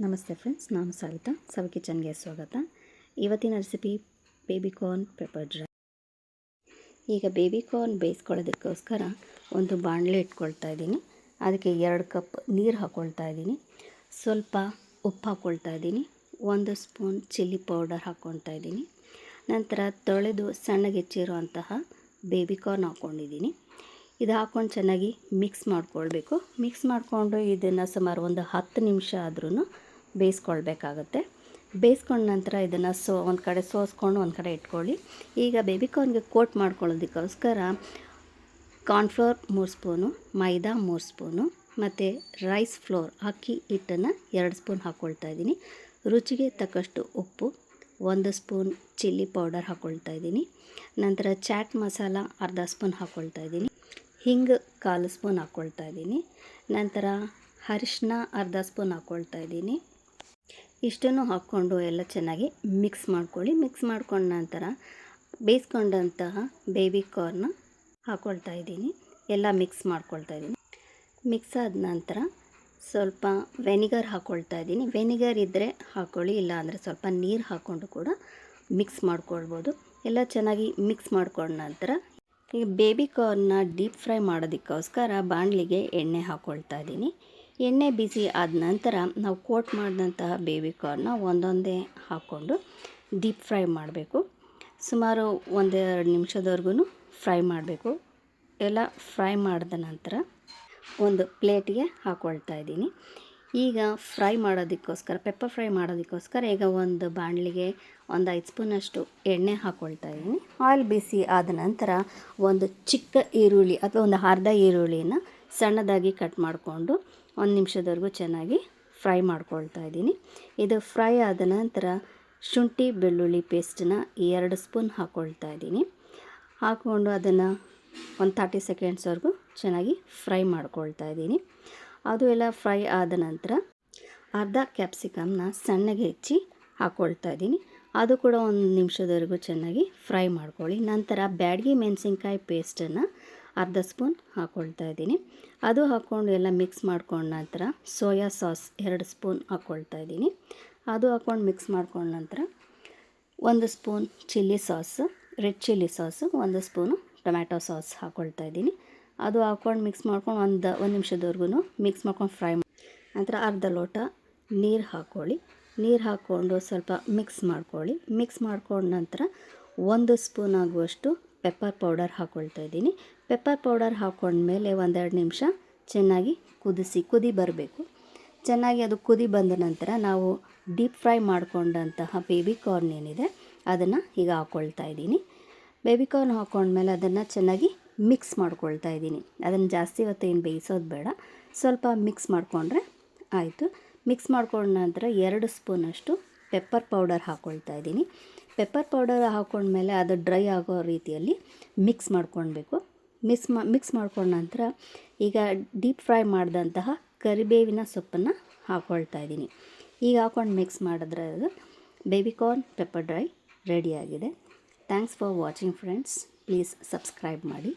ನಮಸ್ತೆ ಫ್ರೆಂಡ್ಸ್, ನಾನು ಸವಿತಾ. ಸವಿ ಕಿಚನ್ಗೆ ಸ್ವಾಗತ. ಇವತ್ತಿನ ರೆಸಿಪಿ ಬೇಬಿಕಾರ್ನ್ ಪೆಪ್ಪರ್ ಡ್ರೈ. ಈಗ ಬೇಬಿಕಾರ್ನ್ ಬೇಯಿಸ್ಕೊಳ್ಳೋದಕ್ಕೋಸ್ಕರ ಒಂದು ಬಾಣಲೆ ಇಟ್ಕೊಳ್ತಾ ಇದ್ದೀನಿ. ಅದಕ್ಕೆ 2 ಕಪ್ ನೀರು ಹಾಕ್ಕೊಳ್ತಾ ಇದ್ದೀನಿ. ಸ್ವಲ್ಪ ಉಪ್ಪು ಹಾಕ್ಕೊಳ್ತಾ ಇದ್ದೀನಿ. 1 ಸ್ಪೂನ್ ಚಿಲ್ಲಿ ಪೌಡರ್ ಹಾಕ್ಕೊಳ್ತಾ ಇದ್ದೀನಿ. ನಂತರ ತೊಳೆದು ಸಣ್ಣಗೆ ಹೆಚ್ಚಿರುವಂತಹ ಬೇಬಿಕಾರ್ನ್ ಹಾಕ್ಕೊಂಡಿದ್ದೀನಿ. ಇದು ಹಾಕ್ಕೊಂಡು ಚೆನ್ನಾಗಿ ಮಿಕ್ಸ್ ಮಾಡ್ಕೊಳ್ಬೇಕು. ಮಿಕ್ಸ್ ಮಾಡಿಕೊಂಡು ಇದನ್ನು ಸುಮಾರು ಒಂದು 10 ನಿಮಿಷ ಆದ್ರೂ ಬೇಯಿಸ್ಕೊಳ್ಬೇಕಾಗತ್ತೆ. ಬೇಯಿಸ್ಕೊಂಡ ನಂತರ ಇದನ್ನು ಒಂದು ಕಡೆ ಸೋಸ್ಕೊಂಡು ಒಂದು ಕಡೆ ಇಟ್ಕೊಳ್ಳಿ. ಈಗ ಬೇಬಿಕಾರ್ನ್ಗೆ ಕೋಟ್ ಮಾಡ್ಕೊಳ್ಳೋದಕ್ಕೋಸ್ಕರ ಕಾರ್ನ್ಫ್ಲೋರ್ 3 ಸ್ಪೂನು, ಮೈದಾ 3 ಸ್ಪೂನು ಮತ್ತು ರೈಸ್ ಫ್ಲೋರ್ ಅಕ್ಕಿ ಹಿಟ್ಟನ್ನು 2 ಸ್ಪೂನ್ ಹಾಕ್ಕೊಳ್ತಾ ಇದ್ದೀನಿ. ರುಚಿಗೆ ತಕ್ಕಷ್ಟು ಉಪ್ಪು, 1 ಸ್ಪೂನ್ ಚಿಲ್ಲಿ ಪೌಡರ್ ಹಾಕ್ಕೊಳ್ತಾ ಇದ್ದೀನಿ. ನಂತರ ಚಾಟ್ ಮಸಾಲ ಅರ್ಧ ಸ್ಪೂನ್ ಹಾಕ್ಕೊಳ್ತಾ ಇದ್ದೀನಿ. ಹಿಂಗೆ 1/4 ಸ್ಪೂನ್ ಹಾಕ್ಕೊಳ್ತಾ ಇದ್ದೀನಿ. ನಂತರ ಅರಿಶಿನ ಅರ್ಧ ಸ್ಪೂನ್ ಹಾಕ್ಕೊಳ್ತಾ ಇದ್ದೀನಿ. ಇಷ್ಟನ್ನು ಹಾಕ್ಕೊಂಡು ಎಲ್ಲ ಚೆನ್ನಾಗಿ ಮಿಕ್ಸ್ ಮಾಡ್ಕೊಳ್ಳಿ. ಮಿಕ್ಸ್ ಮಾಡ್ಕೊಂಡ ನಂತರ ಬೇಯಿಸ್ಕೊಂಡಂತಹ ಬೇಬಿಕಾರ್ನ ಹಾಕ್ಕೊಳ್ತಾ ಇದ್ದೀನಿ. ಎಲ್ಲ ಮಿಕ್ಸ್ ಮಾಡ್ಕೊಳ್ತಾ ಇದ್ದೀನಿ. ಮಿಕ್ಸ್ ಆದ ನಂತರ ಸ್ವಲ್ಪ ವೆನಿಗರ್ ಹಾಕ್ಕೊಳ್ತಾ ಇದ್ದೀನಿ. ವೆನಿಗರ್ ಇದ್ದರೆ ಹಾಕ್ಕೊಳ್ಳಿ, ಇಲ್ಲ ಅಂದರೆ ಸ್ವಲ್ಪ ನೀರು ಹಾಕ್ಕೊಂಡು ಕೂಡ ಮಿಕ್ಸ್ ಮಾಡ್ಕೊಳ್ಬೋದು. ಎಲ್ಲ ಚೆನ್ನಾಗಿ ಮಿಕ್ಸ್ ಮಾಡ್ಕೊಂಡ ನಂತರ ಈಗ ಬೇಬಿಕಾರ್ನ ಡೀಪ್ ಫ್ರೈ ಮಾಡೋದಕ್ಕೋಸ್ಕರ ಬಾಣಲಿಗೆ ಎಣ್ಣೆ ಹಾಕ್ಕೊಳ್ತಾ ಇದ್ದೀನಿ. ಎಣ್ಣೆ ಬಿಸಿ ಆದ ನಂತರ ನಾವು ಕೋಟ್ ಮಾಡಿದಂತಹ ಬೇಬಿಕಾರ್ನ ಒಂದೊಂದೇ ಹಾಕ್ಕೊಂಡು ಡೀಪ್ ಫ್ರೈ ಮಾಡಬೇಕು. ಸುಮಾರು 1-2 ನಿಮಿಷದವರೆಗೂ ಫ್ರೈ ಮಾಡಬೇಕು. ಎಲ್ಲ ಫ್ರೈ ಮಾಡಿದ ನಂತರ ಒಂದು ಪ್ಲೇಟಿಗೆ ಹಾಕ್ಕೊಳ್ತಾ ಇದ್ದೀನಿ. ಈಗ ಫ್ರೈ ಮಾಡೋದಕ್ಕೋಸ್ಕರ ಪೆಪ್ಪರ್ ಫ್ರೈ ಮಾಡೋದಕ್ಕೋಸ್ಕರ ಈಗ ಒಂದು ಬಾಣಲಿಗೆ ಒಂದು 5 ಸ್ಪೂನಷ್ಟು ಎಣ್ಣೆ ಹಾಕ್ಕೊಳ್ತಾ ಇದ್ದೀನಿ. ಆಯಿಲ್ ಬಿಸಿ ಆದ ನಂತರ ಒಂದು ಚಿಕ್ಕ ಈರುಳ್ಳಿ ಅಥವಾ ಒಂದು ಅರ್ಧ ಈರುಳ್ಳಿನ ಸಣ್ಣದಾಗಿ ಕಟ್ ಮಾಡಿಕೊಂಡು 1 ನಿಮಿಷದವರೆಗೂ ಚೆನ್ನಾಗಿ ಫ್ರೈ ಮಾಡ್ಕೊಳ್ತಾ ಇದ್ದೀನಿ. ಇದು ಫ್ರೈ ಆದ ನಂತರ ಶುಂಠಿ ಬೆಳ್ಳುಳ್ಳಿ ಪೇಸ್ಟನ್ನ 2 ಸ್ಪೂನ್ ಹಾಕ್ಕೊಳ್ತಾ ಇದ್ದೀನಿ. ಹಾಕ್ಕೊಂಡು ಅದನ್ನು ಒಂದು 30 ಸೆಕೆಂಡ್ಸ್ವರೆಗೂ ಚೆನ್ನಾಗಿ ಫ್ರೈ ಮಾಡ್ಕೊಳ್ತಾ ಇದ್ದೀನಿ. ಅದು ಎಲ್ಲ ಫ್ರೈ ಆದ ನಂತರ ಅರ್ಧ ಕ್ಯಾಪ್ಸಿಕಮ್ನ ಸಣ್ಣಗೆ ಹೆಚ್ಚಿ ಹಾಕ್ಕೊಳ್ತಾ ಇದ್ದೀನಿ. ಅದು ಕೂಡ 1 ನಿಮಿಷದವರೆಗೂ ಚೆನ್ನಾಗಿ ಫ್ರೈ ಮಾಡ್ಕೊಳ್ಳಿ. ನಂತರ ಬ್ಯಾಡಗಿ ಮೆಣಸಿನ್ಕಾಯಿ ಪೇಸ್ಟನ್ನು ಅರ್ಧ ಸ್ಪೂನ್ ಹಾಕ್ಕೊಳ್ತಾ ಇದ್ದೀನಿ. ಅದು ಹಾಕ್ಕೊಂಡು ಎಲ್ಲ ಮಿಕ್ಸ್ ಮಾಡ್ಕೊಂಡ ನಂತರ ಸೋಯಾ ಸಾಸ್ 2 ಸ್ಪೂನ್ ಹಾಕ್ಕೊಳ್ತಾ ಇದ್ದೀನಿ. ಅದು ಹಾಕ್ಕೊಂಡು ಮಿಕ್ಸ್ ಮಾಡ್ಕೊಂಡ ನಂತರ 1 spoon chilli sauce, red chilli sauce, 1 spoon tomato sauce ಹಾಕ್ಕೊಳ್ತಾ ಇದ್ದೀನಿ. ಅದು ಹಾಕ್ಕೊಂಡು ಮಿಕ್ಸ್ ಮಾಡ್ಕೊಂಡು ಒಂದು ನಿಮಿಷದವರೆಗೂ ಮಿಕ್ಸ್ ಮಾಡ್ಕೊಂಡು ಫ್ರೈ ನಂತರ ಅರ್ಧ ಲೋಟ ನೀರು ಹಾಕ್ಕೊಳ್ಳಿ. ನೀರು ಹಾಕ್ಕೊಂಡು ಸ್ವಲ್ಪ ಮಿಕ್ಸ್ ಮಾಡ್ಕೊಳ್ಳಿ. ಮಿಕ್ಸ್ ಮಾಡ್ಕೊಂಡ ನಂತರ 1 ಸ್ಪೂನ್ ಆಗುವಷ್ಟು ಪೆಪ್ಪರ್ ಪೌಡರ್ ಹಾಕ್ಕೊಳ್ತಾ ಇದ್ದೀನಿ. ಪೆಪ್ಪರ್ ಪೌಡರ್ ಹಾಕ್ಕೊಂಡ್ಮೇಲೆ 1-2 ನಿಮಿಷ ಚೆನ್ನಾಗಿ ಕುದಿ ಬರಬೇಕು. ಚೆನ್ನಾಗಿ ಅದು ಕುದಿ ಬಂದ ನಂತರ ನಾವು ಡೀಪ್ ಫ್ರೈ ಮಾಡ್ಕೊಂಡಂತಹ ಬೇಬಿಕಾರ್ನ್ ಏನಿದೆ ಅದನ್ನು ಈಗ ಹಾಕ್ಕೊಳ್ತಾ ಇದ್ದೀನಿ. ಬೇಬಿಕಾರ್ನ್ ಹಾಕ್ಕೊಂಡ್ಮೇಲೆ ಅದನ್ನು ಚೆನ್ನಾಗಿ ಮಿಕ್ಸ್ ಮಾಡ್ಕೊಳ್ತಾ ಇದ್ದೀನಿ. ಅದನ್ನು ಜಾಸ್ತಿ ಹೊತ್ತು ಏನು ಬೇಯಿಸೋದು ಬೇಡ, ಸ್ವಲ್ಪ ಮಿಕ್ಸ್ ಮಾಡಿಕೊಂಡ್ರೆ ಆಯಿತು. ಮಿಕ್ಸ್ ಮಾಡ್ಕೊಂಡ ನಂತರ 2 ಸ್ಪೂನಷ್ಟು ಪೆಪ್ಪರ್ ಪೌಡರ್ ಹಾಕ್ಕೊಳ್ತಾ ಇದ್ದೀನಿ. ಪೆಪ್ಪರ್ ಪೌಡರ್ ಹಾಕ್ಕೊಂಡ್ಮೇಲೆ ಅದು ಡ್ರೈ ಆಗೋ ರೀತಿಯಲ್ಲಿ ಮಿಕ್ಸ್ ಮಾಡ್ಕೊಳ್ಬೇಕು. ಮಿಕ್ಸ್ ಮಾಡ್ಕೊಂಡ ನಂತರ ಈಗ ಡೀಪ್ ಫ್ರೈ ಮಾಡಿದಂತಹ ಕರಿಬೇವಿನ ಸೊಪ್ಪನ್ನು ಹಾಕ್ಕೊಳ್ತಾ ಇದ್ದೀನಿ. ಈಗ ಹಾಕ್ಕೊಂಡು ಮಿಕ್ಸ್ ಮಾಡಿದ್ರೆ ಅದು ಬೇಬಿಕಾರ್ನ್ ಪೆಪ್ಪರ್ ಡ್ರೈ ರೆಡಿಯಾಗಿದೆ. Thanks for watching friends. Please subscribe ಮಾಡಿ.